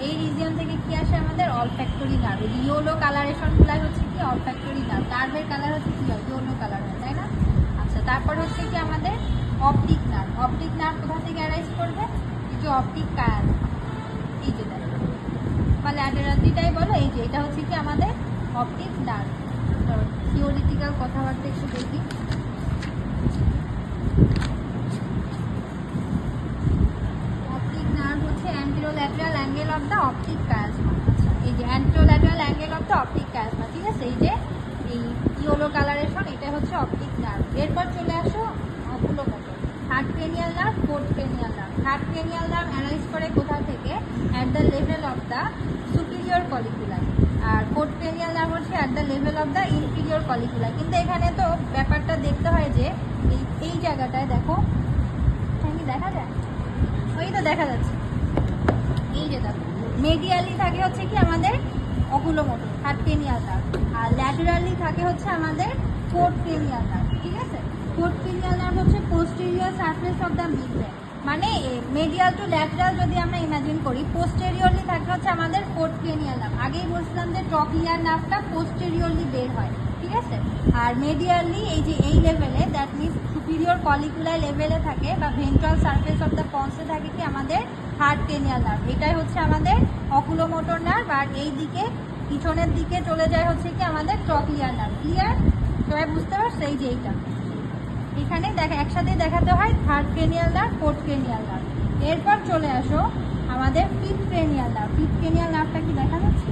এই রিজিয়ন থেকে কি আসে আমাদের অলফ্যাক্টরি নার্ভ। এই ইয়েলো কালারেশনগুলাই হচ্ছে কি অলফ্যাক্টরি নার্ভ। নার্ভের কালার হচ্ছে কি হয়, ইয়েলো কালার হয়, তাই না? আচ্ছা, তারপর হচ্ছে কি আমাদের অপটিক নার্ভ। অপটিক নার্ভ কোথা থেকে অ্যারাইজ করবে? এই যে অপটিক কায়াজমা, এই যে দেখো বা ল্যাটেরাল যেটাই বলো, এই যে এটা হচ্ছে কি আমাদের অপটিক নার্ভ। থিওরিটিক্যাল কথাবার্তা একটু দেখি। অপটিক নার্ভ হচ্ছে anterolateral angle of the optic chiasma. আচ্ছা, এই যে anterolateral angle of the optic chiasma, ঠিক আছে? এই যে এই ইয়েলো কালারেশন, এটা হচ্ছে অপটিক নার্ভ। এরপর চলে আসো oculomotor. Third cranial nerve, fourth cranial nerve. Third cranial nerve analyse করে কোথা থেকে? At the level of the superior collicular. আর ফোর্থ ক্রেনিয়াল নার্ভ হচ্ছে at the level of the inferior collicular. কিন্তু এখানে তো ব্যাপারটা দেখতে হয় যে এই জায়গাটায় দেখো, এখানে দেখা যায়, ওই তো দেখা যাচ্ছে, এই যে দেখো মেডিয়ালি থাকে হচ্ছে কি আমাদের অকুলোমোটর থার্ড ক্রেনিয়াল নার্ভ, আর ল্যাটেরালি থাকে হচ্ছে আমাদের ফোর্থ ক্রেনিয়াল নার্ভ, ঠিক আছে? ফোর্থ ক্রেনিয়াল নার্ভ হচ্ছে posterior surface of the midbrain, মানে মেডিয়াল টু ল্যাটেরাল যদি আমরা ইমাজিন করি, পোস্টেরিয়রলি থাকে হচ্ছে আমাদের ফোর্থ ক্রেনিয়াল নার্ভ। আগেই বলছিলাম যে ট্রক্লিয়ার নার্ভটা পোস্টেরিয়রলি বের হয়, ঠিক আছে? আর মেডিয়ালি এই যে এই লেভেলে, দ্যাট মিনস সুপিরিয়র কলিকুলার লেভেলে থাকে বা ভেন্ট্রাল সারফেস অফ দ্য পন্সে থাকে কি আমাদের থার্ড ক্রেনিয়াল নার্ভ। এটাই হচ্ছে আমাদের অকুলোমোটর নার্ভ। আর এই দিকে পিছনের দিকে চলে যায় হচ্ছে কি আমাদের ট্রক্লিয়ার নার্ভ। ক্লিয়ার? সবাই বুঝতে পারছো? এই যে এইটা এখানে দেখা একসাথে দেখাতে হয় third cranial nerve, fourth cranial nerve. এরপর চলে আসো আমাদের fifth cranial nerve. Fifth cranial নার্ভটা কি দেখা যাচ্ছে?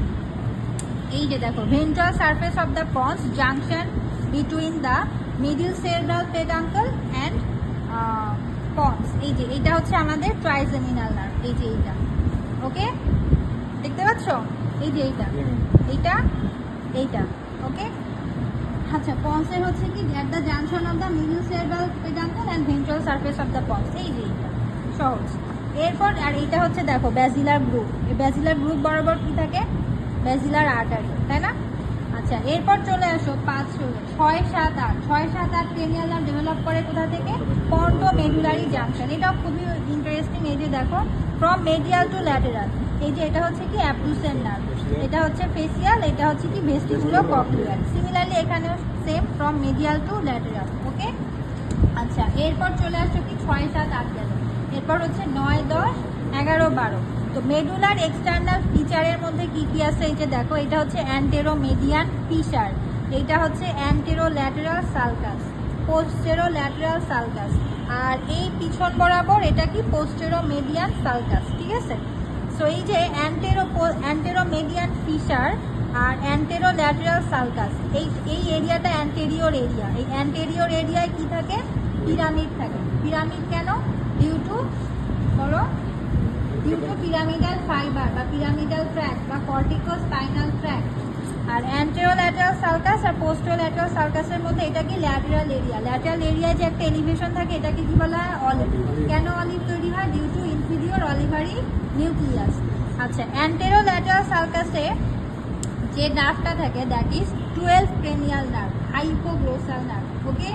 এই যে দেখো ventral surface of the pons, junction between the middle cerebral peduncle and pons. এই যে এটা হচ্ছে আমাদের ট্রাইজেমিনাল নার্ভ। এই যে এইটা, ওকে, দেখতে পাচ্ছ? এই যে এইটা, এইটা, এইটা, ওকে। আচ্ছা, পন্সের হচ্ছে কি at the junction of the middle cerebral peduncle and ventral surface of the pons. এই যে এইটা সহজ। এরপর আর এইটা হচ্ছে দেখো ব্যাজিলার গ্রুপ। এই ব্যাজিলার গ্রুপ বরাবর কি থাকে? ব্যাজিলার আর্টারি, তাই না? আচ্ছা, এরপর চলে আসো 5, 6, 7, 8। 6, 7, 8 ক্রেনিয়াল নার্ভ ডেভেলপ করে কোথা থেকে? পন্টো মেডুলারি জাংশন। এটাও খুবই ইন্টারেস্টিং। এই যে দেখো ফ্রম মেডিয়াল টু ল্যাটেরাল। এই যে এটা হচ্ছে কি অ্যাবডুসেন নার্ভ, এটা হচ্ছে ফেসিয়াল, এটা হচ্ছে কি ভেস্টিবুলো কক্লিয়ার। সিমিলারলি এখানেও same, from medial to lateral, okay. আচ্ছা, এরপর চলে আসো কি 6, 7, 8 গেল। এরপর হচ্ছে 9, 10, 11, 12। তো মেডুলার এক্সটার্নাল ফিচারের মধ্যে কি কি আছে? এই যে দেখো এটা হচ্ছে অ্যান্টেরো মেডিয়ান ফিশার, এইটা হচ্ছে anterolateral sulcus, posterolateral sulcus, আর এই পিছন বরাবর এটা কি পোস্টেরো মেডিয়ান সালকাস, ঠিক আছে? সো এই যে অ্যান্টেরো মেডিয়ান ফিশার আর অ্যান্টেরো ল্যাটেরাল সালকাস, এই এরিয়াটা অ্যান্টেরিয়র এরিয়া। এই অ্যান্টেরিয়র এরিয়ায় কি থাকে? পিরামিড থাকে। পিরামিড কেন? ডিউ টু বলো, ডিউ টু পিরামিডাল ফাইবার বা পিরামিডাল ট্র্যাক বা কর্টিকোস্পাইনাল ট্র্যাক। আর অ্যান্টেরোল্যাটেরাল সালকাস আর পোস্টোল্যাটেরাল সালকাসের মধ্যে এটা কি ল্যাটেরাল এরিয়া। ল্যাটেরাল এরিয়ায় যে একটা এলিভেশন থাকে এটাকে কি বলা হয়? অলিভ। কেন অলিভ তৈরি হয়? Due to inferior olivary nucleus. আচ্ছা, অ্যান্টেরোল্যাটেরাল সালকাসে যে নার্ভটা থাকে that is 12 cranial nerve, hypoglossal nerve, okay.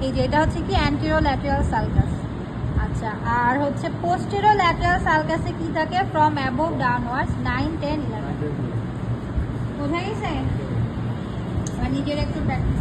এই যে এটা হচ্ছে কি অ্যান্টেরোল্যাটেরাল সালকাস। আচ্ছা, আর হচ্ছে পোস্টেরোল্যাটেরাল সালকাসে কি থাকে? From above downwards 9, 10, 11। বোঝা গেছে? আর নিজের একটু প্র্যাকটিস